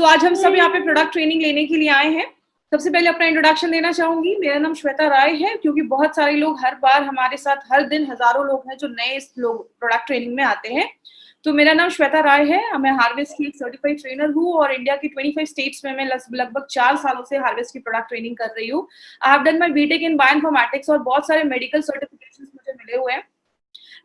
तो आज हम सब यहाँ पे प्रोडक्ट ट्रेनिंग लेने के लिए आए हैं। सबसे पहले अपना इंट्रोडक्शन देना चाहूंगी। मेरा नाम श्वेता राय है, क्योंकि बहुत सारे लोग हर बार हमारे साथ, हर दिन हजारों लोग हैं जो नए लोग प्रोडक्ट ट्रेनिंग में आते हैं। तो मेरा नाम श्वेता राय है, मैं हार्वेस्ट की एक सर्टिफाइड ट्रेनर हूँ और इंडिया की 25 स्टेट्स में मैं लगभग 4 सालों से हार्वेस्ट की प्रोडक्ट ट्रेनिंग कर रही हूँ। I have done my BTech in bioinformatics और बहुत सारे मेडिकल सर्टिफिकेशंस मुझे मिले हुए हैं।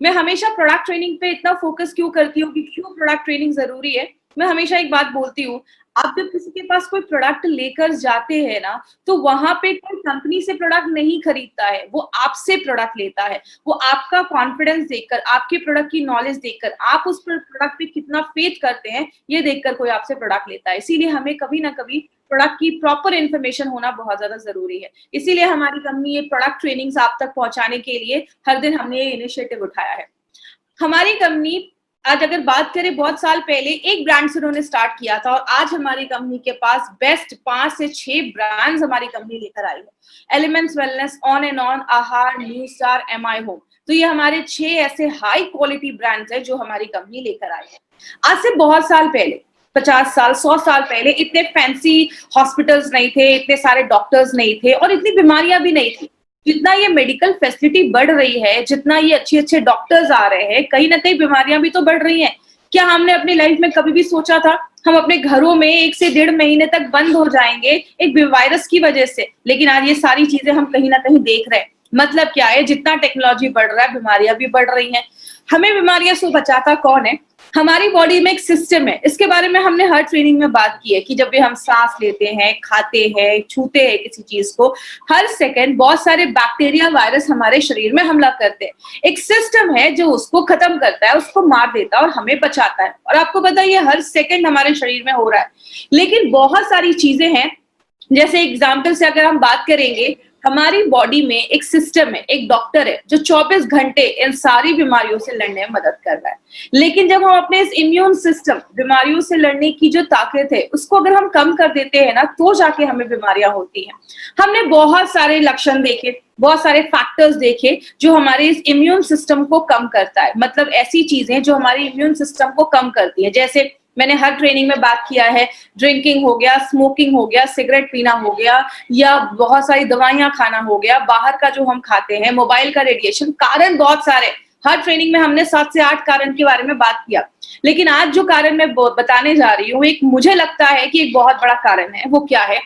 मैं हमेशा प्रोडक्ट ट्रेनिंग पे इतना फोकस क्यों करती हूँ कि क्यों प्रोडक्ट ट्रेनिंग जरूरी है। मैं हमेशा एक बात बोलती हूँ, आप जब किसी के पास कोई प्रोडक्ट लेकर जाते हैं ना, तो वहां पे कोई कंपनी से प्रोडक्ट नहीं खरीदता है, वो आपसे प्रोडक्ट लेता है। वो आपका कॉन्फिडेंस देखकर, आपके प्रोडक्ट की नॉलेज देखकर, आप उस प्रोडक्ट पे कितना फेथ करते हैं, ये देखकर कोई आपसे प्रोडक्ट लेता है। इसीलिए हमें कभी ना कभी प्रोडक्ट की प्रॉपर इन्फॉर्मेशन होना बहुत ज्यादा जरूरी है। इसीलिए हमारी कंपनी ये प्रोडक्ट ट्रेनिंग्स आप तक पहुंचाने के लिए हर दिन हमने ये इनिशिएटिव उठाया है। हमारी कंपनी आज अगर बात करें, बहुत साल पहले एक ब्रांड से उन्होंने स्टार्ट किया था और आज हमारी कंपनी के पास बेस्ट 5 से 6 ब्रांड्स हमारी कंपनी लेकर आई है। Elements wellness, on and on, आहार, न्यू स्टार, एमआई होम। तो ये हमारे 6 ऐसे हाई क्वालिटी ब्रांड्स है जो हमारी कंपनी लेकर आई है। आज से बहुत साल पहले, 50 साल 100 साल पहले इतने फैंसी हॉस्पिटल्स नहीं थे, इतने सारे डॉक्टर्स नहीं थे और इतनी बीमारियां भी नहीं थी। जितना ये मेडिकल फैसिलिटी बढ़ रही है, जितना ये अच्छे अच्छे डॉक्टर्स आ रहे हैं, कहीं ना कहीं बीमारियां भी तो बढ़ रही हैं। क्या हमने अपनी लाइफ में कभी भी सोचा था हम अपने घरों में 1 से 1.5 महीने तक बंद हो जाएंगे एक वायरस की वजह से? लेकिन आज ये सारी चीजें हम कहीं ना कहीं देख रहे हैं। मतलब क्या है, जितना टेक्नोलॉजी बढ़ रहा है, बीमारियां भी बढ़ रही हैं। हमें बीमारियां से बचाता कौन है? हमारी बॉडी में एक सिस्टम है। इसके बारे में हमने हर ट्रेनिंग में बात की है कि जब भी हम सांस लेते हैं, खाते हैं, छूते हैं किसी चीज को, हर सेकंड बहुत सारे बैक्टीरिया, वायरस हमारे शरीर में हमला करते हैं। एक सिस्टम है जो उसको खत्म करता है, उसको मार देता है और हमें बचाता है। और आपको पता है ये हर सेकंड हमारे शरीर में हो रहा है। लेकिन बहुत सारी चीजें हैं, जैसे एग्जाम्पल से अगर हम बात करेंगे, हमारी बॉडी में एक सिस्टम है, एक डॉक्टर है जो 24 घंटे इन सारी बीमारियों से लड़ने में मदद कर रहा है। लेकिन जब हम अपने इस इम्यून सिस्टम, बीमारियों से लड़ने की जो ताकत है, उसको अगर हम कम कर देते हैं ना, तो जाके हमें बीमारियां होती हैं। हमने बहुत सारे लक्षण देखे, बहुत सारे फैक्टर्स देखे जो हमारे इस इम्यून सिस्टम को कम करता है। मतलब ऐसी चीजें जो हमारी इम्यून सिस्टम को कम करती है, जैसे मैंने हर ट्रेनिंग में बात किया है, ड्रिंकिंग हो गया, स्मोकिंग हो गया, सिगरेट पीना हो गया, या बहुत सारी दवाइयां खाना हो गया, बाहर का जो हम खाते हैं, मोबाइल का रेडिएशन। कारण बहुत सारे, हर ट्रेनिंग में हमने 7 से 8 कारण के बारे में बात किया। लेकिन आज जो कारण मैं बताने जा रही हूँ, एक मुझे लगता है कि एक बहुत बड़ा कारण है। वो क्या है?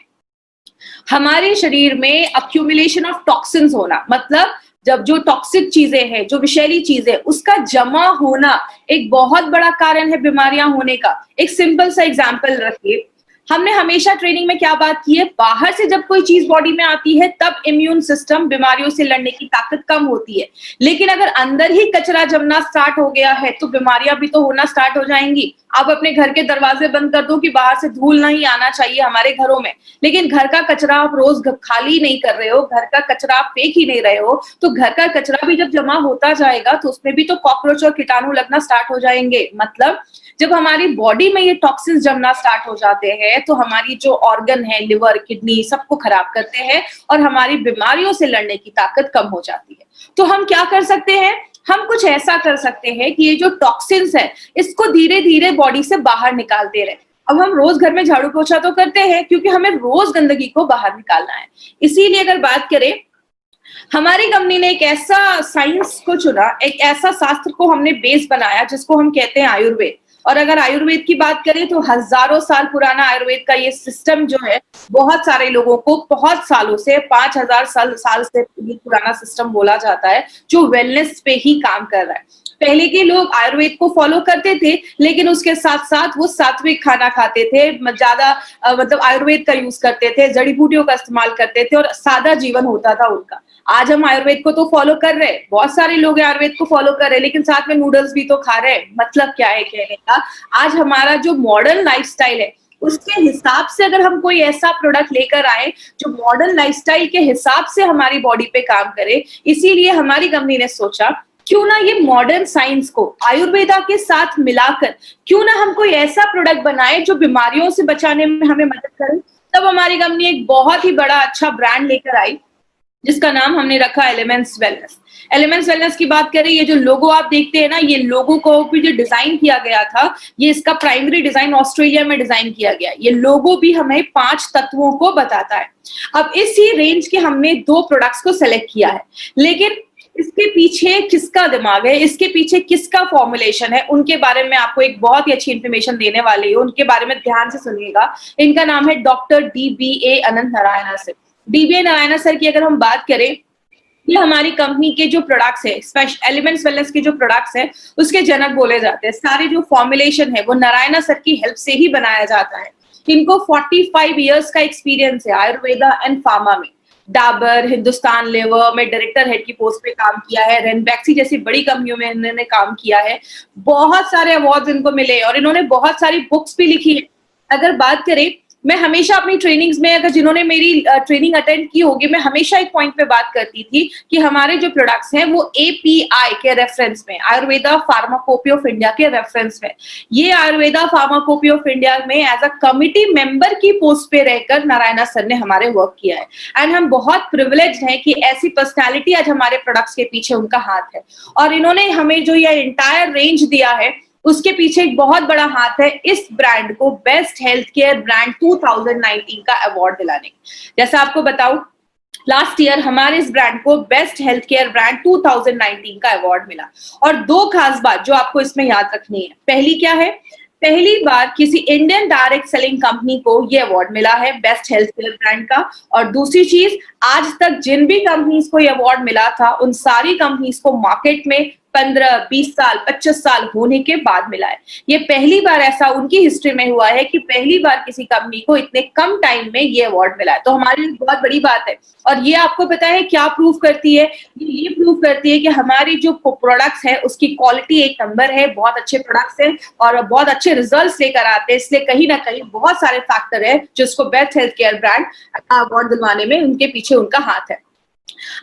हमारे शरीर में अक्यूमुलेशन ऑफ टॉक्सिन्स होना। मतलब जब जो टॉक्सिक चीजें हैं, जो विषैली चीजें, उसका जमा होना एक बहुत बड़ा कारण है बीमारियां होने का। एक सिंपल सा एग्जांपल रखिए, हमने हमेशा ट्रेनिंग में क्या बात की है, बाहर से जब कोई चीज बॉडी में आती है तब इम्यून सिस्टम, बीमारियों से लड़ने की ताकत कम होती है। लेकिन अगर अंदर ही कचरा जमना स्टार्ट हो गया है तो बीमारियां भी तो होना स्टार्ट हो जाएंगी। आप अपने घर के दरवाजे बंद कर दो कि बाहर से धूल नहीं आना चाहिए हमारे घरों में, लेकिन घर का कचरा आप रोज खाली नहीं कर रहे हो, घर का कचरा आप फेंक ही नहीं रहे हो, तो घर का कचरा भी जब जमा होता जाएगा तो उसमें भी तो कॉकरोच और कीटाणु लगना स्टार्ट हो जाएंगे। मतलब जब हमारी बॉडी में ये टॉक्सिन्स जमना स्टार्ट हो जाते हैं तो हमारी जो ऑर्गन है, लिवर, किडनी, सबको खराब करते हैं और हमारी बीमारियों से लड़ने की ताकत कम हो जाती है। तो हम क्या कर सकते हैं? हम कुछ ऐसा कर सकते हैं कि ये जो टॉक्सिन्स है, इसको धीरे धीरे बॉडी से बाहर निकालते रहे। अब हम रोज घर में झाड़ू पोछा तो करते हैं क्योंकि हमें रोज गंदगी को बाहर निकालना है। इसीलिए अगर बात करें, हमारी कंपनी ने एक ऐसा साइंस को चुना, एक ऐसा शास्त्र को हमने बेस बनाया जिसको हम कहते हैं आयुर्वेद। और अगर आयुर्वेद की बात करें तो हजारों साल पुराना आयुर्वेद का ये सिस्टम जो है, बहुत सारे लोगों को बहुत सालों से, 5000 साल से ये पुराना सिस्टम बोला जाता है, जो वेलनेस पे ही काम कर रहा है। पहले के लोग आयुर्वेद को फॉलो करते थे, लेकिन उसके साथ साथ वो सात्विक खाना खाते थे, ज्यादा मतलब आयुर्वेद का यूज करते थे, जड़ी बूटियों का इस्तेमाल करते थे और सादा जीवन होता था उनका। आज हम आयुर्वेद को तो फॉलो कर रहे हैं, बहुत सारे लोग आयुर्वेद को फॉलो कर रहे हैं, लेकिन साथ में नूडल्स भी तो खा रहे हैं। मतलब क्या है कहने का, आज हमारा जो मॉडर्न लाइफस्टाइल है, उसके हिसाब से अगर हम कोई ऐसा प्रोडक्ट लेकर आए जो मॉडर्न लाइफस्टाइल के हिसाब से हमारी बॉडी पे काम करे, इसीलिए हमारी कंपनी ने सोचा क्यों ना ये मॉडर्न साइंस को आयुर्वेदा के साथ मिलाकर क्यों ना हम कोई ऐसा प्रोडक्ट बनाए जो बीमारियों से बचाने में हमें मदद करे। तब हमारी कंपनी एक बहुत ही बड़ा अच्छा ब्रांड लेकर आई जिसका नाम हमने रखा एलिमेंट्स वेलनेस। एलिमेंट्स वेलनेस की बात करें, ये जो लोगो आप देखते हैं ना, ये लोगो को भी जो डिजाइन किया गया था, ये इसका प्राइमरी डिजाइन ऑस्ट्रेलिया में डिजाइन किया गया। ये लोगो भी हमें 5 तत्वों को बताता है। अब इसी रेंज के हमने 2 प्रोडक्ट्स को सेलेक्ट किया है, लेकिन इसके पीछे किसका दिमाग है, इसके पीछे किसका फॉर्मुलेशन है, उनके बारे में आपको एक बहुत ही अच्छी इंफॉर्मेशन देने वाली हूँ। उनके बारे में ध्यान से सुनिएगा। इनका नाम है doctor DBA Anant Narayan sir. DBA Narayan sir की अगर हम बात करें, ये हमारी कंपनी के जो प्रोडक्ट्स है, स्पेशल एलिमेंट्स वेलनेस के जो प्रोडक्ट्स है, उसके जनक बोले जाते हैं। सारे जो फॉर्मुलेशन है वो नारायण सर की हेल्प से ही बनाया जाता है। इनको 45 इयर्स का एक्सपीरियंस है आयुर्वेदा एंड फार्मा में। डाबर, हिंदुस्तान लेवर में डायरेक्टर हेड की पोस्ट पे काम किया है। रेनबैक्सी जैसी बड़ी कंपनियों में इन्होंने काम किया है। बहुत सारे अवार्ड्स इनको मिले और इन्होंने बहुत सारी बुक्स भी लिखी है। अगर बात करें, मैं हमेशा अपनी ट्रेनिंग्स में, अगर जिन्होंने मेरी ट्रेनिंग अटेंड की होगी, मैं हमेशा एक पॉइंट पे बात करती थी कि हमारे जो प्रोडक्ट्स हैं वो API के रेफरेंस में, आयुर्वेदा फार्माकोपी ऑफ इंडिया के रेफरेंस में, ये आयुर्वेदा फार्माकोपी ऑफ इंडिया में एज अ कमिटी मेंबर की पोस्ट पे रहकर नारायण सर ने हमारे वर्क किया है। एंड हम बहुत प्रिविलेज्ड हैं कि ऐसी पर्सनैलिटी आज हमारे प्रोडक्ट्स के पीछे उनका हाथ है। और इन्होंने हमें जो ये इंटायर रेंज दिया है, उसके पीछे एक बहुत बड़ा हाथ है इस ब्रांड को बेस्ट हेल्थ केयर ब्रांड 2019 का अवार्ड दिलाने। जैसा आपको बताऊं, लास्ट ईयर हमारे इस ब्रांड को बेस्ट हेल्थ केयर ब्रांड 2019 का अवार्ड मिला। और 2 खास बात जो आपको इसमें याद रखनी है। पहली क्या है? पहली बार किसी इंडियन डायरेक्ट सेलिंग कंपनी को ये अवार्ड मिला है बेस्ट हेल्थ केयर ब्रांड का। और दूसरी चीज, आज तक जिन भी कंपनीज को ये अवार्ड मिला था, उन सारी कंपनीज को मार्केट में 15, 20 साल, 25 साल होने के बाद मिला है। ये पहली बार ऐसा उनकी हिस्ट्री में हुआ है कि पहली बार किसी कंपनी को इतने कम टाइम में ये अवार्ड मिला है। तो हमारे लिए बहुत बड़ी बात है। और ये आपको पता है क्या प्रूव करती है? ये प्रूव करती है कि हमारी जो प्रोडक्ट्स है उसकी क्वालिटी एक नंबर है, बहुत अच्छे प्रोडक्ट्स हैं और बहुत अच्छे रिजल्ट्स लेकर आते हैं। इसलिए कहीं ना कहीं बहुत सारे फैक्टर है जो इसको best health care brand award दिलवाने में उनके पीछे उनका हाथ है।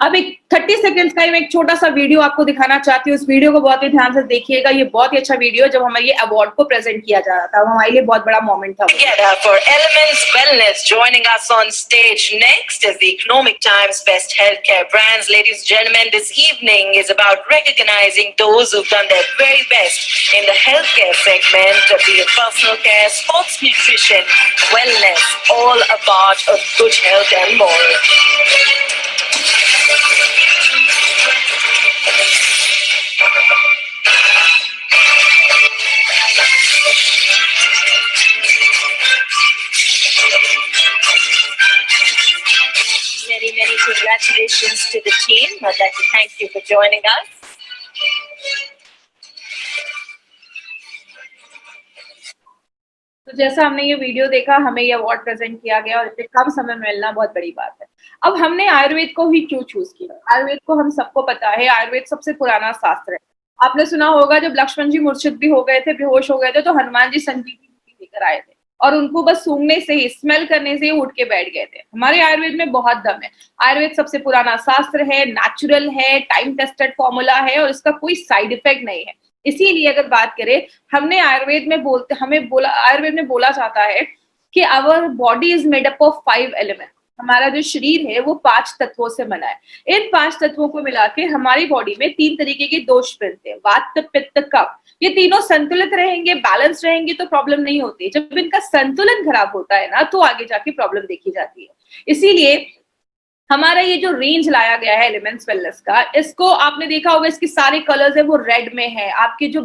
अब एक 30 सेकंड्स का मैं एक छोटा सा वीडियो आपको दिखाना चाहती हूँ। इस वीडियो को बहुत ही ध्यान से देखिएगा। ये बहुत ही अच्छा वीडियो जब हमें ये अवार्ड को प्रेजेंट किया जा रहा था, वो हमारे लिए बहुत बड़ा मोमेंट था। For Elements Wellness, joining us on stage next is the Economic Times Best Healthcare Brands. Ladies and gentlemen, this evening is about recognizing those who've done their very best in the healthcare segment, be it personal care, sports nutrition, wellness, all a part of good health and more. Many congratulations to the team. I'd like to thank you for joining us. तो जैसा हमने ये video देखा, हमें ये award present किया गया और इतने कम समय में मिलना बहुत बड़ी बात है। अब हमने आयुर्वेद को ही क्यों चूज किया? आयुर्वेद को हम सबको पता है, आयुर्वेद सबसे पुराना शास्त्र है। आपने सुना होगा जब लक्ष्मण जी मूर्छित भी हो गए थे, बेहोश हो गए थे, तो हनुमान जी संजीवनी लेकर आए थे और उनको बस सूंघने से ही, स्मेल करने से ही उठ के बैठ गए थे। हमारे आयुर्वेद में बहुत दम है। आयुर्वेद सबसे पुराना शास्त्र है, नेचुरल है, टाइम टेस्टेड फॉर्मूला है और इसका कोई साइड इफेक्ट नहीं है। इसीलिए अगर बात करें, हमने आयुर्वेद में बोला जाता है कि our body is made up of 5 element. हमारा जो शरीर है वो 5 तत्वों से बना है। इन 5 तत्वों को मिला के हमारी बॉडी में 3 तरीके के दोष मिलते हैं, वात, पित्त, कफ। ये तीनों संतुलित रहेंगे, बैलेंस रहेंगे तो प्रॉब्लम नहीं होती। जब इनका संतुलन खराब होता है ना, तो आगे जाके प्रॉब्लम देखी जाती है। इसीलिए हमारा ये जो रेंज लाया गया है एलिमेंट्स वेलनेस का, इसको आपने देखा होगा, इसके सारे कलर्स है वो रेड में है। आपके जो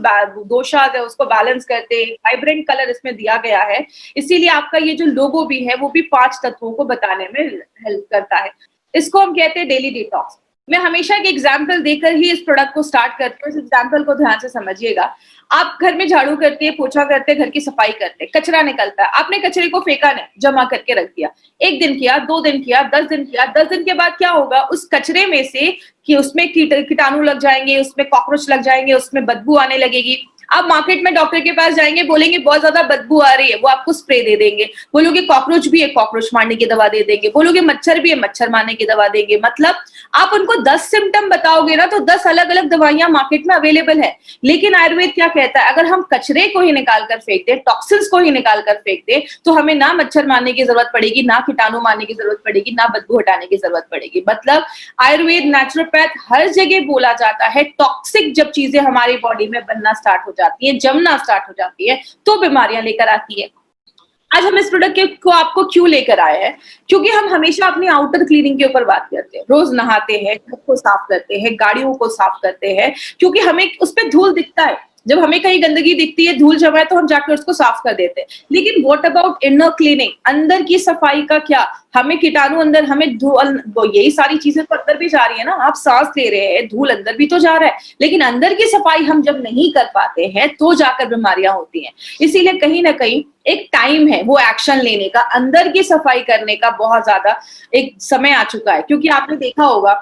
दोषाज है उसको बैलेंस करते वाइब्रेंट कलर इसमें दिया गया है। इसीलिए आपका ये जो लोगो भी है वो भी 5 तत्वों को बताने में हेल्प करता है। इसको हम कहते हैं डेली डिटॉक्स। मैं हमेशा एक एग्जाम्पल देकर ही इस प्रोडक्ट को स्टार्ट करती हूँ। इस एग्जाम्पल को ध्यान से समझिएगा। आप घर में झाड़ू करते हैं, पोछा करते हैं, घर की सफाई करते हैं, कचरा निकलता है, आपने कचरे को फेंका नहीं, जमा करके रख दिया। 1 दिन किया, 2 दिन किया, 10 दिन किया। 10 दिन के बाद क्या होगा? उस कचरे में से कि उसमें कीटाणु लग जाएंगे, उसमें कॉकरोच लग जाएंगे, उसमें बदबू आने लगेगी। आप मार्केट में डॉक्टर के पास जाएंगे, बोलेंगे बहुत ज्यादा बदबू आ रही है, वो आपको स्प्रे दे देंगे। बोलोगे कॉकरोच भी है, कॉकरोच मारने की दवा दे देंगे। बोलोगे मच्छर भी है, मच्छर मारने की दवा देंगे। मतलब आप उनको 10 सिम्टम बताओगे ना तो 10 अलग अलग दवाइयां मार्केट में अवेलेबल है। लेकिन आयुर्वेद क्या कहता है, अगर हम कचरे को ही निकाल कर फेंक दे, टॉक्सिन्स को ही निकाल कर फेंक दे, तो हमें ना मच्छर मारने की जरूरत पड़ेगी, ना कीटाणु मारने की जरूरत पड़ेगी, ना बदबू हटाने की जरूरत पड़ेगी। मतलब आयुर्वेद, नेचुरोपैथ हर जगह बोला जाता है टॉक्सिक जब चीजें हमारी बॉडी में बनना स्टार्ट हो जाती है, जमना स्टार्ट हो जाती है, तो बीमारियां लेकर आती है। आज हम इस प्रोडक्ट को आपको क्यों लेकर आए हैं, क्योंकि हम हमेशा अपनी आउटर क्लीनिंग के ऊपर बात करते हैं। रोज नहाते हैं, घर को साफ करते हैं, गाड़ियों को साफ करते हैं, क्योंकि हमें उस पर धूल दिखता है। जब हमें कहीं गंदगी दिखती है, धूल जमा है, तो हम जाकर उसको साफ कर देते हैं। लेकिन व्हाट अबाउट इनर क्लीनिंग, अंदर की सफाई का क्या? हमें कीटाणु अंदर, हमें धूल, यही सारी चीजें तो अंदर भी जा रही है ना। आप सांस ले रहे हैं, धूल अंदर भी तो जा रहा है, लेकिन अंदर की सफाई हम जब नहीं कर पाते हैं तो जाकर बीमारियां होती हैं। इसीलिए कहीं ना कहीं एक टाइम है वो एक्शन लेने का, अंदर की सफाई करने का बहुत ज्यादा एक समय आ चुका है। क्योंकि आपने देखा होगा,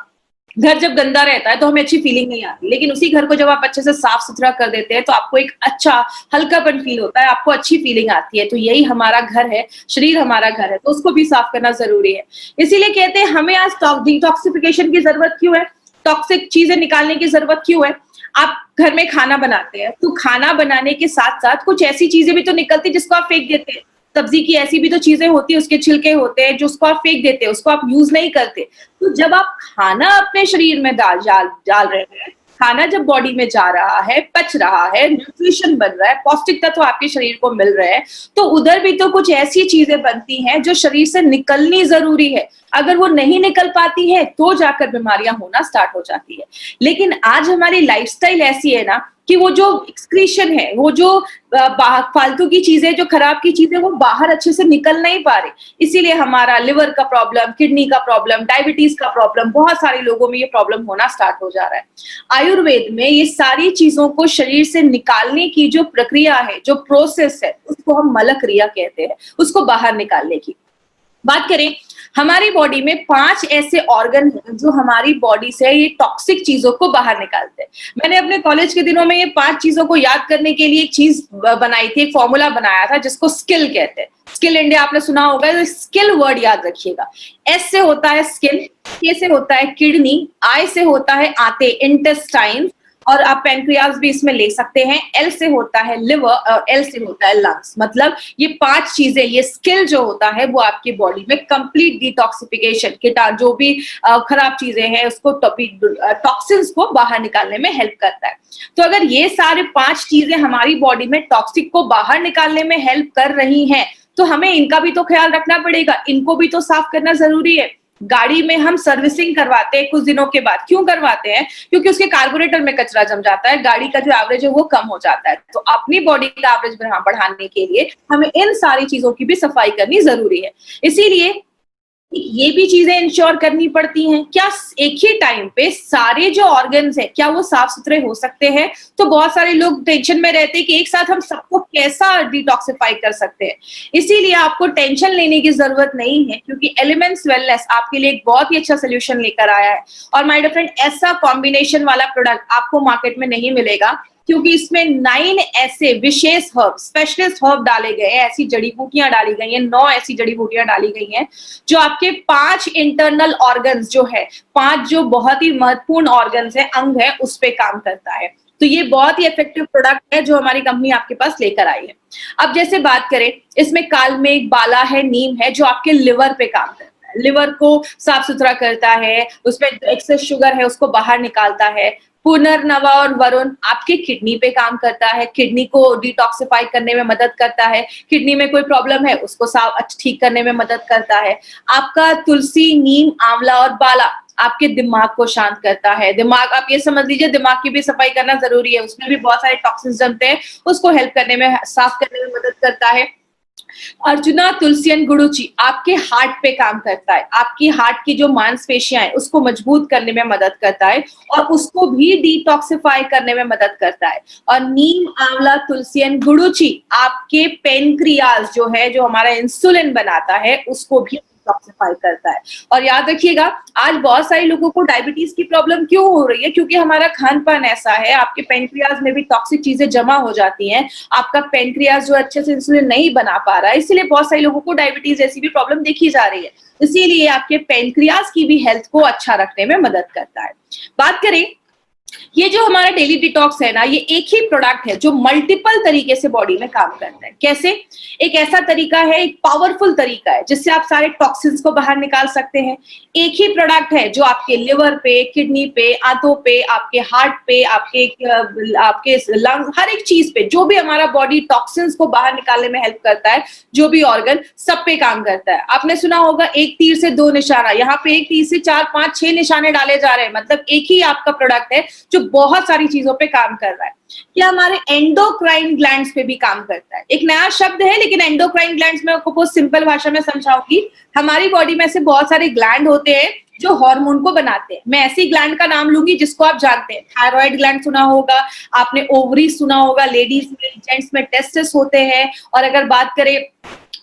घर जब गंदा रहता है तो हमें अच्छी फीलिंग नहीं आती, लेकिन उसी घर को जब आप अच्छे से साफ सुथरा कर देते हैं तो आपको एक अच्छा हल्कापन फील होता है, आपको अच्छी फीलिंग आती है। तो यही हमारा घर है, शरीर हमारा घर है, तो उसको भी साफ करना जरूरी है। इसीलिए कहते हैं हमें आज डिटॉक्सिफिकेशन की जरूरत क्यों है, टॉक्सिक चीजें निकालने की जरूरत क्यों है। आप घर में खाना बनाते हैं तो खाना बनाने के साथ साथ कुछ ऐसी चीजें भी तो निकलती है जिसको आप फेंक देते हैं। सब्जी की ऐसी भी तो चीजें होती है, उसके छिलके होते हैं जो उसको आप फेंक देते हैं, उसको आप यूज नहीं करते। तो जब आप खाना अपने शरीर में डाल रहे हैं, खाना जब बॉडी में जा रहा है, पच रहा है, न्यूट्रिशन बन रहा है, पौष्टिक तत्व आपके शरीर को मिल रहे हैं, तो उधर भी तो कुछ ऐसी चीजें बनती हैं जो शरीर से निकलनी जरूरी है। अगर वो नहीं निकल पाती है तो जाकर बीमारियां होना स्टार्ट हो जाती है। लेकिन आज हमारी लाइफस्टाइल ऐसी है ना कि वो जो एक्सक्रीशन है, वो जो फालतू की चीजें, जो खराब की चीजें, वो बाहर अच्छे से निकल नहीं पा रही। इसीलिए हमारा लिवर का प्रॉब्लम, किडनी का प्रॉब्लम, डायबिटीज का प्रॉब्लम, बहुत सारे लोगों में ये प्रॉब्लम होना स्टार्ट हो जा रहा है। आयुर्वेद में ये सारी चीजों को शरीर से निकालने की जो प्रक्रिया है, जो प्रोसेस है, उसको हम मल क्रिया कहते हैं, उसको बाहर निकालने की बात करें। हमारी बॉडी में 5 ऐसे ऑर्गन हैं जो हमारी बॉडी से ये टॉक्सिक चीजों को बाहर निकालते हैं। मैंने अपने कॉलेज के दिनों में ये 5 चीजों को याद करने के लिए एक चीज बनाई थी, एक फॉर्मूला बनाया था जिसको स्किल कहते हैं। स्किल इंडिया आपने सुना होगा, तो स्किल वर्ड याद रखिएगा। एस से होता है स्किन, के से होता है किडनी, आई से होता है आंतें, इंटेस्टाइन, और आप पैंक्रियाज भी इसमें ले सकते हैं। एल से होता है लिवर और एल से होता है लंग्स। मतलब ये 5 चीजें, ये स्किल जो होता है वो आपकी बॉडी में कंप्लीट डिटॉक्सिफिकेशन, जो भी खराब चीजें हैं उसको, टॉक्सिन्स को बाहर निकालने में हेल्प करता है। तो अगर ये सारे 5 चीजें हमारी बॉडी में टॉक्सिक को बाहर निकालने में हेल्प कर रही हैं, तो हमें इनका भी तो ख्याल रखना पड़ेगा, इनको भी तो साफ करना जरूरी है। गाड़ी में हम सर्विसिंग करवाते हैं कुछ दिनों के बाद, क्यों करवाते हैं? क्योंकि उसके कार्बोरेटर में कचरा जम जाता है, गाड़ी का जो एवरेज है वो कम हो जाता है। तो अपनी बॉडी का एवरेज बढ़ाने के लिए हमें इन सारी चीजों की भी सफाई करनी जरूरी है। इसीलिए ये भी चीजें इंश्योर करनी पड़ती हैं। क्या एक ही टाइम पे सारे जो ऑर्गन्स हैं क्या वो साफ सुथरे हो सकते हैं? तो बहुत सारे लोग टेंशन में रहते हैं कि एक साथ हम सबको कैसा डिटॉक्सिफाई कर सकते हैं। इसीलिए आपको टेंशन लेने की जरूरत नहीं है, क्योंकि एलिमेंट्स वेलनेस आपके लिए एक बहुत ही अच्छा सोल्यूशन लेकर आया है। और माय डियर फ्रेंड, ऐसा कॉम्बिनेशन वाला प्रोडक्ट आपको मार्केट में नहीं मिलेगा, क्योंकि इसमें 9 ऐसे विशेष हर्ब, स्पेशलिस्ट हर्ब डाले गए हैं, ऐसी जड़ी बूटियां डाली गई हैं, 9 ऐसी जड़ी बूटियां डाली गई हैं जो आपके 5 इंटरनल ऑर्गन्स जो है, 5 जो बहुत ही महत्वपूर्ण ऑर्गन्स है, अंग है, उस पे काम करता है। तो ये बहुत ही इफेक्टिव प्रोडक्ट है जो हमारी कंपनी आपके पास लेकर आई है। अब जैसे बात करें, इसमें कालमेघ, बाला है, नीम है, जो आपके लिवर पे काम करता है, लिवर को साफ सुथरा करता है, उसमें एक्सेस शुगर है उसको बाहर निकालता है। पुनर्नवा और वरुण आपके किडनी पे काम करता है, किडनी को डिटॉक्सिफाई करने में मदद करता है, किडनी में कोई प्रॉब्लम है उसको ठीक करने में मदद करता है। आपका तुलसी, नीम, आंवला और बाला आपके दिमाग को शांत करता है। दिमाग, आप ये समझ लीजिए, दिमाग की भी सफाई करना जरूरी है, उसमें भी बहुत सारे टॉक्सिन्स जमते हैं, उसको हेल्प करने में, साफ करने में मदद करता है। अर्जुना, तुलसियन, गुड़ुचि आपके हार्ट पे काम करता है, आपकी हार्ट की जो मांसपेशियां हैं उसको मजबूत करने में मदद करता है और उसको भी डिटॉक्सिफाई करने में मदद करता है। और नीम, आंवला, तुलसियन, गुड़ुचि आपके पेनक्रियाज जो है, जो हमारा इंसुलिन बनाता है, उसको भी डिटॉक्सिफाई करता है। और याद रखिएगा, आज बहुत सारे लोगों को डायबिटीज की प्रॉब्लम क्यों हो रही है? क्योंकि हमारा खान पान ऐसा है, आपके पेनक्रियाज में भी टॉक्सिक चीजें जमा हो जाती हैं, आपका पेनक्रियाज जो अच्छे से इंसुलिन नहीं बना पा रहा है, इसलिए बहुत सारे लोगों को डायबिटीज जैसी भी प्रॉब्लम देखी जा रही है। इसीलिए आपके पेनक्रियाज की भी हेल्थ को अच्छा रखने में मदद करता है। बात करें, ये जो हमारा डेली डिटॉक्स है ना, ये एक ही प्रोडक्ट है जो मल्टीपल तरीके से बॉडी में काम करता है। कैसे? एक ऐसा तरीका है, एक पावरफुल तरीका है जिससे आप सारे टॉक्सिन्स को बाहर निकाल सकते हैं। एक ही प्रोडक्ट है जो आपके लिवर पे, किडनी पे, आंतों पे, आपके हार्ट पे, आपके लंग्स, हर एक चीज पे, जो भी हमारा बॉडी टॉक्सिन्स को बाहर निकालने में हेल्प करता है, जो भी ऑर्गन, सब पे काम करता है। आपने सुना होगा एक तीर से दो निशाना, यहाँ पे एक तीर से 4, 5, 6 निशाने डाले जा रहे हैं। मतलब एक ही आपका प्रोडक्ट है जो बहुत सारी चीजों पे काम कर रहा है। क्या हमारे एंडोक्राइन ग्लैंड्स पे भी काम करता है? एक नया शब्द है, लेकिन एंडोक्राइन ग्लैंड्स में आपको बहुत सिंपल भाषा में समझाऊंगी। हमारी बॉडी में ऐसे बहुत सारे ग्लैंड होते हैं जो हार्मोन को बनाते हैं। मैं ऐसी ग्लैंड का नाम लूंगी जिसको आप जानते हैं। थायराइड ग्लैंड सुना होगा आपने, ओवरी सुना होगा, लेडीज में, जेंट्स में टेस्टिस होते हैं। और अगर बात करें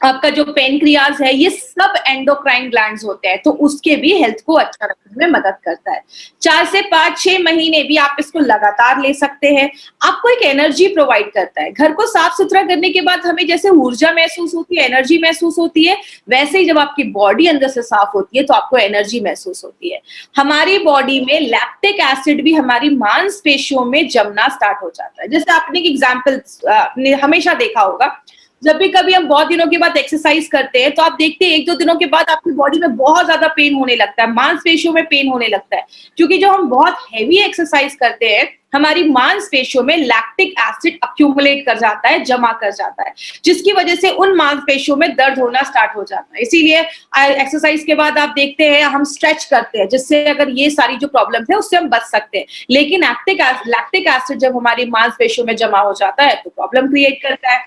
आपका जो पेनक्रियाज है, ये सब एंडोक्राइन ग्लैंड्स होते हैं, तो उसके भी हेल्थ को अच्छा रखने में मदद करता है। 4 से 5-6 महीने भी आप इसको लगातार ले सकते हैं। आपको एक एनर्जी प्रोवाइड करता है। घर को साफ सुथरा करने के बाद हमें जैसे ऊर्जा महसूस होती है, एनर्जी महसूस होती है, वैसे ही जब आपकी बॉडी अंदर से साफ होती है तो आपको एनर्जी महसूस होती है। हमारी बॉडी में लैक्टिक एसिड भी हमारी मांसपेशियों में जमना स्टार्ट हो जाता है। जैसे आपने एक एग्जाम्पल हमेशा देखा होगा, जब भी कभी हम बहुत दिनों के बाद एक्सरसाइज करते हैं तो आप देखते हैं 1-2 दिनों के बाद आपकी बॉडी में बहुत ज्यादा पेन होने लगता है, मांसपेशियों में पेन होने लगता है। क्योंकि जब हम बहुत हैवी एक्सरसाइज करते हैं, हमारी मांसपेशियों में लैक्टिक एसिड अक्यूमुलेट कर जाता है, जमा कर जाता है, जिसकी वजह से उन मांसपेशियों में दर्द होना स्टार्ट हो जाता है। इसीलिए एक्सरसाइज के बाद आप देखते हैं हम स्ट्रेच करते हैं, जिससे अगर ये सारी जो प्रॉब्लम है उससे हम बच सकते हैं। लेकिन लैक्टिक एसिड जब हमारी मांसपेशियों में जमा हो जाता है तो प्रॉब्लम क्रिएट करता है।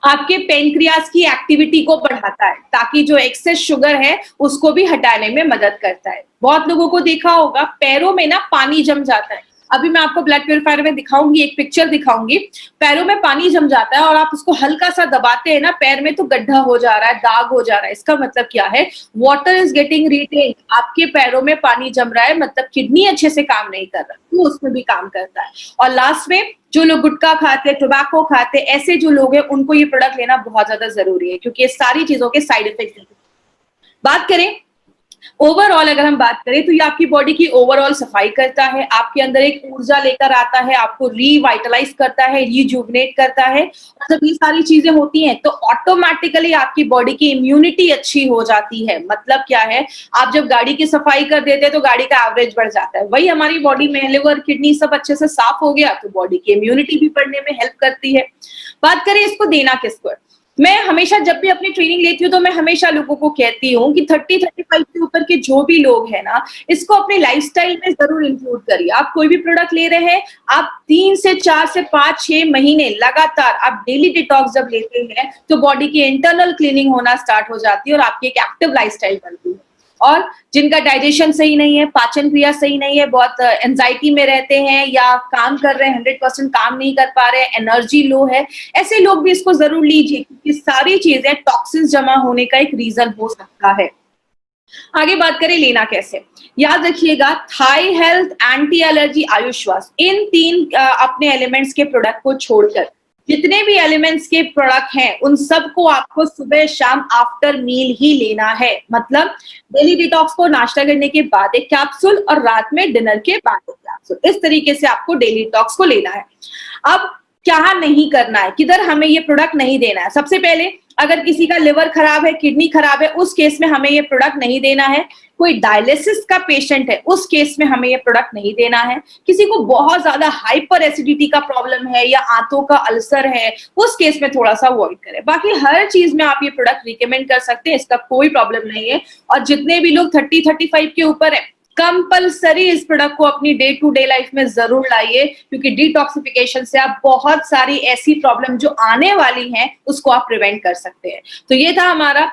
आपके पेनक्रियाज की एक्टिविटी को बढ़ाता है, ताकि जो एक्सेस शुगर है उसको भी हटाने में मदद करता है। बहुत लोगों को देखा होगा पैरों में ना पानी जम जाता है। अभी मैं आपको ब्लड प्यूरिफायर में दिखाऊंगी, एक पिक्चर दिखाऊंगी। पैरों में पानी जम जाता है और आप उसको हल्का सा दबाते हैं ना पैर में, तो गड्ढा हो जा रहा है, दाग हो जा रहा है। इसका मतलब क्या है? Water is getting retain. आपके पैरों में पानी जम रहा है, मतलब किडनी अच्छे से काम नहीं कर रहा, तो उसमें भी काम करता है। और लास्ट में जो लोग गुटखा खाते, टोबैको खाते, ऐसे जो लोग हैं उनको ये प्रोडक्ट लेना बहुत ज्यादा जरूरी है, क्योंकि ये सारी चीजों के साइड इफेक्ट हैं। बात करें ओवरऑल, अगर हम बात करें तो ये आपकी बॉडी की ओवरऑल सफाई करता है, आपके अंदर एक ऊर्जा लेकर आता है, आपको रिवाइटलाइज करता है, रिजुवनेट करता है। और जब ये सारी चीजें होती हैं तो ऑटोमेटिकली आपकी बॉडी की इम्यूनिटी अच्छी हो जाती है। मतलब क्या है? आप जब गाड़ी की सफाई कर देते हैं तो गाड़ी का एवरेज बढ़ जाता है। वही हमारी बॉडी में लिवर, किडनी सब अच्छे से साफ हो गया तो बॉडी की इम्यूनिटी भी बढ़ने में हेल्प करती है। बात करें इसको देना किसको है, मैं हमेशा जब भी अपनी ट्रेनिंग लेती हूँ तो मैं हमेशा लोगों को कहती हूँ कि 30-35 के ऊपर के जो भी लोग हैं ना, इसको अपने लाइफस्टाइल में जरूर इंक्लूड करिए। आप कोई भी प्रोडक्ट ले रहे हैं, आप 3 से 4 से 5-6 महीने लगातार आप डेली डिटॉक्स जब लेते हैं तो बॉडी की इंटरनल क्लीनिंग होना स्टार्ट हो जाती है और आपकी एक एक्टिव लाइफस्टाइल बनती है। और जिनका डाइजेशन सही नहीं है, पाचन क्रिया सही नहीं है, बहुत एंजाइटी में रहते हैं या काम कर रहे हैं 100% काम नहीं कर पा रहे हैं, एनर्जी लो है, ऐसे लोग भी इसको जरूर लीजिए, क्योंकि सारी चीजें टॉक्सिन्स जमा होने का एक रीजन हो सकता है। आगे बात करें लेना कैसे, याद रखिएगा थाई हेल्थ, एंटी एलर्जी, आयुश्वास, इन 3 अपने एलिमेंट्स के प्रोडक्ट को छोड़कर जितने भी एलिमेंट्स के प्रोडक्ट हैं उन सबको आपको सुबह शाम आफ्टर मील ही लेना है। मतलब डेली डिटॉक्स को नाश्ता करने के बाद एक कैप्सूल और रात में डिनर के बाद एक कैप्सूल, इस तरीके से आपको डेली डिटॉक्स को लेना है। अब क्या नहीं करना है, किधर हमें ये प्रोडक्ट नहीं देना है। सबसे पहले अगर किसी का लिवर खराब है, किडनी खराब है, उस केस में हमें ये प्रोडक्ट नहीं देना है। कोई डायलिसिस का पेशेंट है, उस केस में हमें ये प्रोडक्ट नहीं देना है। किसी को बहुत ज्यादा हाइपर एसिडिटी का प्रॉब्लम है या आंतों का अल्सर है, उस केस में थोड़ा सा अवॉइड करें। बाकी हर चीज में आप ये प्रोडक्ट रिकमेंड कर सकते हैं, इसका कोई प्रॉब्लम नहीं है। और जितने भी लोग 30-35 के ऊपर है, कंपल्सरी इस प्रोडक्ट को अपनी डे टू डे लाइफ में जरूर लाइए, क्योंकि डिटॉक्सिफिकेशन से आप बहुत सारी ऐसी प्रॉब्लम जो आने वाली हैं उसको आप प्रिवेंट कर सकते हैं। तो ये था हमारा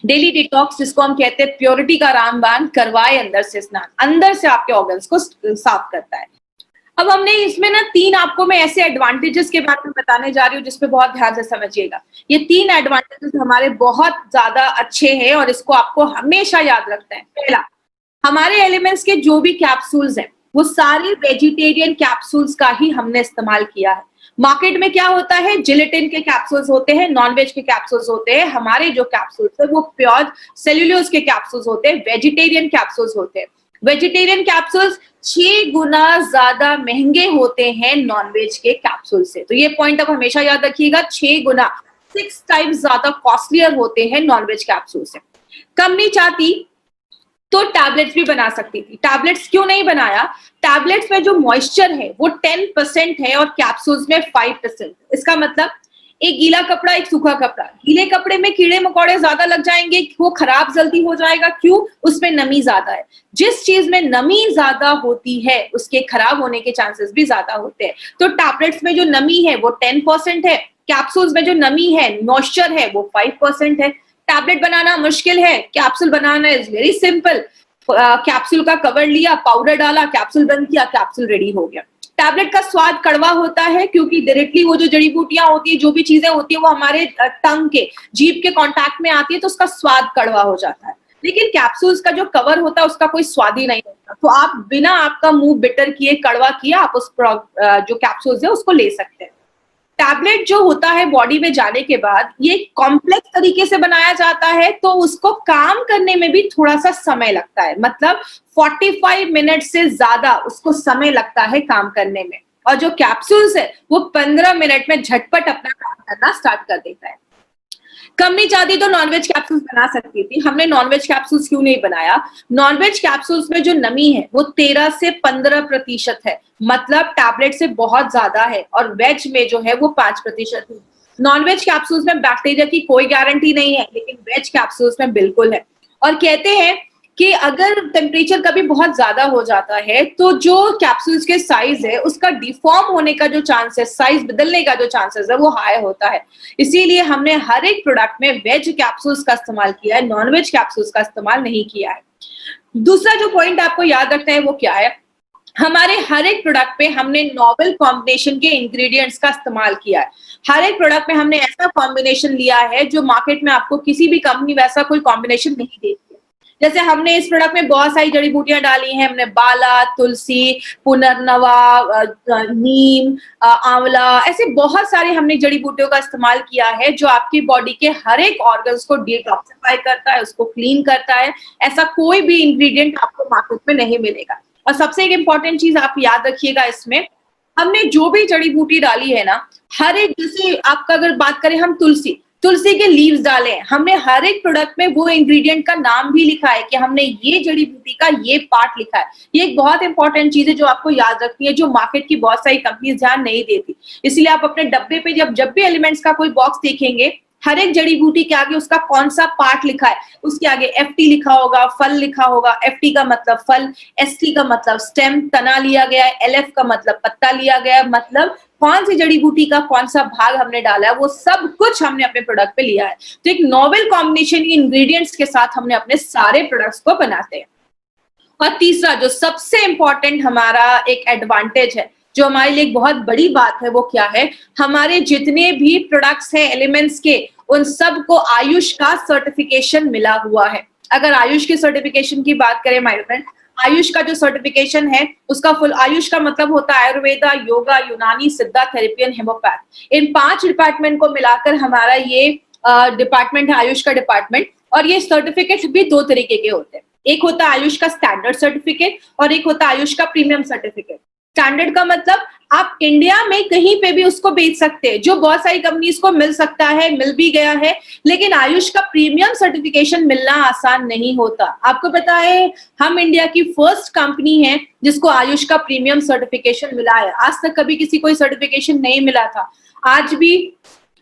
डेली डिटॉक्स, जिसको हम कहते हैं प्योरिटी का रामबाण, करवाए अंदर से स्नान, अंदर से आपके ऑर्गन्स को साफ करता है। अब हमने इसमें ना 3 आपको मैं ऐसे एडवांटेजेस के बारे में बताने जा रही हूँ जिसपे बहुत ध्यान से समझिएगा। ये 3 एडवांटेजेस हमारे बहुत ज्यादा अच्छे हैं और इसको आपको हमेशा याद रखना है। पहला, हमारे एलिमेंट्स के जो भी कैप्सूल्स हैं वो सारे वेजिटेरियन कैप्सूल्स का ही हमने इस्तेमाल किया है। मार्केट में क्या होता है, जिलेटिन के कैप्सूल्स होते हैं, नॉनवेज के कैप्सूल्स होते हैं। हमारे जो कैप्सूल्स है वो प्योर सेल्यूलोज के कैप्सूल्स होते हैं, वेजिटेरियन कैप्सूल्स होते हैं। वेजिटेरियन कैप्सूल्स 6 गुना ज्यादा महंगे होते हैं नॉनवेज के कैप्सूल से। तो ये पॉइंट अब हमेशा याद रखिएगा, 6 गुना 6 टाइम्स ज्यादा कॉस्टलियर होते हैं नॉनवेज कैप्सूल से। कंपनी चाहती तो टैबलेट्स भी बना सकती थी। टैबलेट्स क्यों नहीं बनाया? टैबलेट्स में जो मॉइस्चर है वो 10% है और कैप्सूल्स में 5%। इसका मतलब एक गीला कपड़ा, एक सूखा कपड़ा। गीले कपड़े में कीड़े मकोड़े ज्यादा लग जाएंगे, वो खराब जल्दी हो जाएगा। क्यों? उसमें नमी ज्यादा है। जिस चीज में नमी ज्यादा होती है उसके खराब होने के चांसेस भी ज्यादा होते हैं। तो टैबलेट्स में जो नमी है वो 10% है, कैप्सूल्स में जो नमी है, मॉइस्चर है, वो 5% है। टैबलेट बनाना मुश्किल है, capsule banana is very simple. Capsule का कवर लिया, पाउडर डाला, कैप्सूल बंद किया, कैप्सूल रेडी हो गया। टैबलेट का स्वाद कड़वा होता है क्योंकि डायरेक्टली वो जो जड़ी बूटियां होती है, जो भी चीजें होती है वो हमारे टंग के, जीभ के कांटेक्ट में आती है तो उसका स्वाद कड़वा हो जाता है। लेकिन कैप्सूल्स का जो कवर होता है उसका कोई स्वाद ही नहीं होता। तो आप बिना आपका मुंह बिटर किए, कड़वा किए, आप उस जो कैप्सूल्स है उसको ले सकते हैं। टैबलेट जो होता है बॉडी में जाने के बाद ये कॉम्प्लेक्स तरीके से बनाया जाता है तो उसको काम करने में भी थोड़ा सा समय लगता है। मतलब 45 मिनट से ज्यादा उसको समय लगता है काम करने में। और जो कैप्सूल्स है वो 15 मिनट में झटपट अपना काम करना स्टार्ट कर देता है। कंपनी चाहती तो नॉनवेज कैप्सूल्स बना सकती थी। हमने नॉनवेज कैप्सूल्स क्यों नहीं बनाया? नॉनवेज कैप्सूल्स में जो नमी है वो 13 से 15% है, मतलब टैबलेट से बहुत ज्यादा है। और वेज में जो है वो 5% है। नॉनवेज कैप्सूल्स में बैक्टीरिया की कोई गारंटी नहीं है, लेकिन वेज कैप्सूल्स में बिल्कुल है। और कहते हैं कि अगर टेम्परेचर कभी बहुत ज्यादा हो जाता है तो जो कैप्सूल्स के साइज है उसका डिफॉर्म होने का जो चांस है, साइज बदलने का जो चांसेस है वो हाई होता है। इसीलिए हमने हर एक प्रोडक्ट में वेज कैप्सूल्स का इस्तेमाल किया है, नॉनवेज कैप्सूल्स का इस्तेमाल नहीं किया है। दूसरा जो पॉइंट आपको याद रखना है वो क्या है, हमारे हर एक प्रोडक्ट पे हमने नॉवेल कॉम्बिनेशन के इंग्रेडिएंट्स का इस्तेमाल किया है। हर एक प्रोडक्ट में हमने ऐसा कॉम्बिनेशन लिया है जो मार्केट में आपको किसी भी कंपनी वैसा कोई कॉम्बिनेशन नहीं देती है। जैसे हमने इस प्रोडक्ट में बहुत सारी जड़ी बूटियां डाली हैं। हमने बाला, तुलसी, पुनर्नवा, नीम, आंवला, ऐसे बहुत सारे हमने जड़ी बूटियों का इस्तेमाल किया है जो आपकी बॉडी के हर एक ऑर्गन्स को डिटॉक्सिफाई करता है, उसको क्लीन करता है। ऐसा कोई भी इंग्रेडिएंट आपको मार्केट में नहीं मिलेगा। और सबसे एक इम्पॉर्टेंट चीज आप याद रखिएगा, इसमें हमने जो भी जड़ी बूटी डाली है ना, हर एक, जैसे आपका अगर बात करें हम तुलसी के लीव्स डाले हैं, हमने हर एक प्रोडक्ट में वो इंग्रेडिएंट का नाम भी लिखा है कि हमने ये जड़ी बूटी का ये पार्ट लिखा है। ये एक बहुत इंपॉर्टेंट चीज है जो आपको याद रखनी है, जो मार्केट की बहुत सारी कंपनीज ध्यान नहीं देती। इसलिए आप अपने डब्बे पे जब भी एलिमेंट्स का कोई बॉक्स देखेंगे, हर एक जड़ी बूटी के आगे उसका कौन सा पार्ट लिखा है, उसके आगे FT लिखा होगा, फल लिखा होगा। FT का मतलब फल, ST का मतलब स्टेम, तना लिया गया है, LF का मतलब पत्ता लिया गया है, मतलब कौन सी जड़ी बूटी का कौन सा भाग हमने डाला है, वो सब कुछ हमने अपने प्रोडक्ट पे लिया है। तो एक नॉवेल कॉम्बिनेशन इंग्रेडिएंट्स के साथ हमने अपने सारे प्रोडक्ट्स को बनाते हैं। और तीसरा जो सबसे इंपॉर्टेंट हमारा एक एडवांटेज है, जो हमारे लिए एक बहुत बड़ी बात है, वो क्या है, हमारे जितने भी प्रोडक्ट्स हैं एलिमेंट्स के, उन सब को आयुष का सर्टिफिकेशन मिला हुआ है। अगर आयुष की सर्टिफिकेशन की बात करें माय फ्रेंड, आयुष का जो सर्टिफिकेशन है उसका फुल, आयुष का मतलब होता है आयुर्वेदा, योगा, यूनानी, सिद्धा, थेरेपी एंड हेमोपैथ। इन 5 डिपार्टमेंट को मिलाकर हमारा ये डिपार्टमेंट है, आयुष का डिपार्टमेंट। और ये सर्टिफिकेट भी 2 तरीके के होते हैं। एक होता है आयुष का स्टैंडर्ड सर्टिफिकेट और एक होता है आयुष का प्रीमियम सर्टिफिकेट। स्टैंडर्ड का मतलब आप इंडिया में कहीं पे भी उसको बेच सकते हैं, जो बहुत सारी कंपनीज को मिल सकता है, मिल भी गया है। लेकिन आयुष का प्रीमियम सर्टिफिकेशन मिलना आसान नहीं होता। आपको पता है हम इंडिया की फर्स्ट कंपनी है जिसको आयुष का प्रीमियम सर्टिफिकेशन मिला है। आज तक कभी किसी को सर्टिफिकेशन नहीं मिला था। आज भी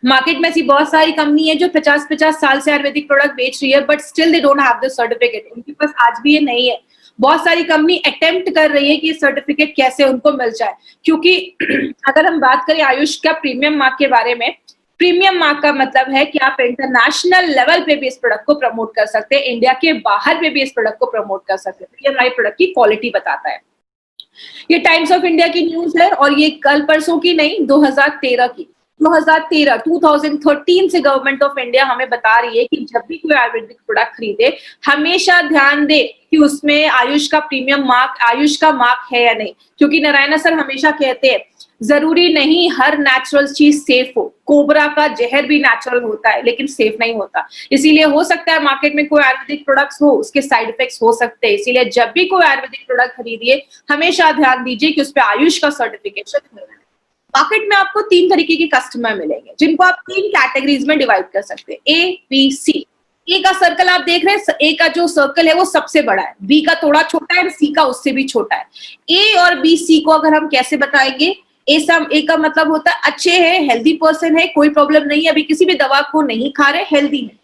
मार्केट में ऐसी बहुत सारी कंपनी है जो 50-50 साल से आयुर्वेदिक प्रोडक्ट बेच रही है, but still they don't have the certificate. उनके पास आज भी ये नहीं है। बहुत सारी कंपनी अटेम्प्ट कर रही है कि सर्टिफिकेट कैसे उनको मिल जाए, क्योंकि अगर हम बात करें आयुष का प्रीमियम मार्क के बारे में, प्रीमियम मार्क का मतलब है कि आप इंटरनेशनल लेवल पे भी इस प्रोडक्ट को प्रमोट कर सकते हैं, इंडिया के बाहर पे भी इस प्रोडक्ट को प्रमोट कर सकते हैं। ये हमारे प्रोडक्ट की क्वालिटी बताता है। ये टाइम्स ऑफ इंडिया की न्यूज है और ये कल परसों की नहीं, 2013 की। 2013 से गवर्नमेंट ऑफ इंडिया हमें बता रही है कि जब भी कोई आयुर्वेदिक प्रोडक्ट खरीदे, हमेशा ध्यान दे कि उसमें आयुष का प्रीमियम मार्क, आयुष का मार्क है या नहीं। क्योंकि नारायणा सर हमेशा कहते हैं जरूरी नहीं हर नेचुरल चीज सेफ हो। कोबरा का जहर भी नेचुरल होता है लेकिन सेफ नहीं होता। इसीलिए हो सकता है मार्केट में कोई आयुर्वेदिक प्रोडक्ट्स हो, उसके साइड इफेक्ट्स हो सकते हैं। इसीलिए जब भी कोई आयुर्वेदिक प्रोडक्ट खरीदिए, हमेशा ध्यान दीजिए कि उस पर आयुष का सर्टिफिकेशन है। मार्केट में आपको 3 तरीके के कस्टमर मिलेंगे जिनको आप 3 कैटेगरीज में डिवाइड कर सकते हैं, ए, बी, सी। ए का सर्कल आप देख रहे हैं, ए का जो सर्कल है वो सबसे बड़ा है, बी का थोड़ा छोटा है, सी का उससे भी छोटा है। ए और बी, सी को अगर हम कैसे बताएंगे, ए का मतलब होता है अच्छे है, हेल्दी पर्सन है, कोई प्रॉब्लम नहीं है, अभी किसी भी दवा को नहीं खा रहे, हेल्दी है।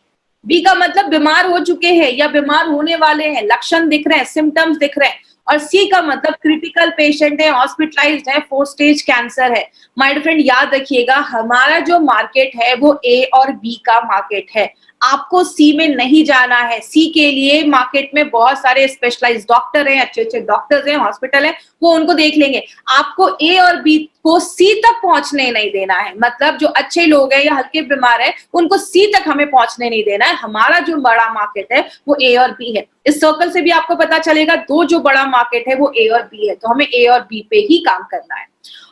बी का मतलब बीमार हो चुके हैं या बीमार होने वाले हैं, लक्षण दिख रहे हैं, सिम्टम्स दिख रहे हैं। और सी का मतलब क्रिटिकल पेशेंट है, हॉस्पिटलाइज्ड है, 4 स्टेज कैंसर है। माय डियर फ्रेंड, याद रखिएगा हमारा जो मार्केट है वो ए और बी का मार्केट है। आपको सी में नहीं जाना है। सी के लिए मार्केट में बहुत सारे स्पेशलाइज्ड डॉक्टर हैं, अच्छे अच्छे डॉक्टर्स हैं, हॉस्पिटल है, वो उनको देख लेंगे। आपको ए और बी को सी तक पहुंचने नहीं देना है। मतलब जो अच्छे लोग हैं या हल्के बीमार है उनको सी तक हमें पहुंचने नहीं देना है। हमारा जो बड़ा मार्केट है वो ए और बी है। इस सर्कल से भी आपको पता चलेगा 2 जो बड़ा मार्केट है वो ए और बी है, तो हमें ए और बी पे ही काम करना है।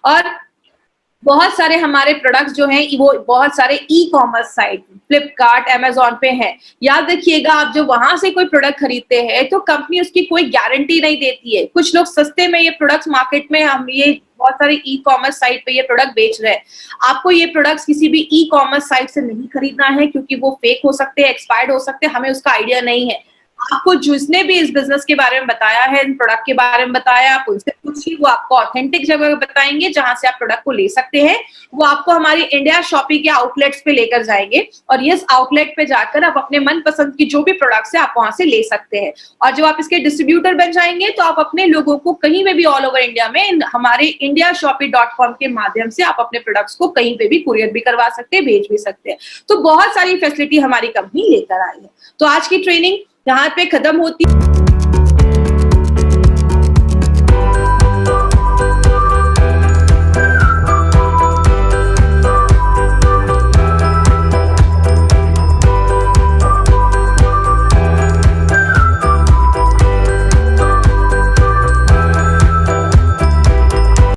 और बहुत सारे हमारे प्रोडक्ट्स जो हैं वो बहुत सारे e commerce site, Flipkart, Amazon पे हैं। याद रखिएगा आप जो वहां से कोई प्रोडक्ट खरीदते हैं तो कंपनी उसकी कोई गारंटी नहीं देती है। कुछ लोग सस्ते में ये प्रोडक्ट्स मार्केट में हम ये बहुत सारे ई कॉमर्स साइट पे ये प्रोडक्ट बेच रहे हैं। आपको ये प्रोडक्ट्स किसी भी ई कॉमर्स साइट से नहीं खरीदना है क्योंकि वो फेक हो सकते हैं, एक्सपायर्ड हो सकते हैं, हमें उसका आइडिया नहीं है। आपको जिसने भी इस बिजनेस के बारे में बताया है, इन प्रोडक्ट के बारे में बताया, आप उनसे पूछिए, वो आपको ऑथेंटिक जगह बताएंगे जहां से आप प्रोडक्ट को ले सकते हैं। वो आपको हमारी इंडिया शॉपी के आउटलेट्स पे लेकर जाएंगे और इस आउटलेट पे जाकर आप अपने मनपसंद की जो भी प्रोडक्ट्स है आप वहां से ले सकते हैं। और जब आप इसके डिस्ट्रीब्यूटर बन जाएंगे तो आप अपने लोगों को कहीं में भी ऑल ओवर इंडिया में हमारे indiashopee.com के माध्यम से आप अपने प्रोडक्ट्स को कहीं पे भी कुरियर भी करवा सकते हैं, भेज भी सकते हैं। तो बहुत सारी फैसिलिटी हमारी कंपनी लेकर आई है। तो आज की ट्रेनिंग यहाँ पे खत्म होती है।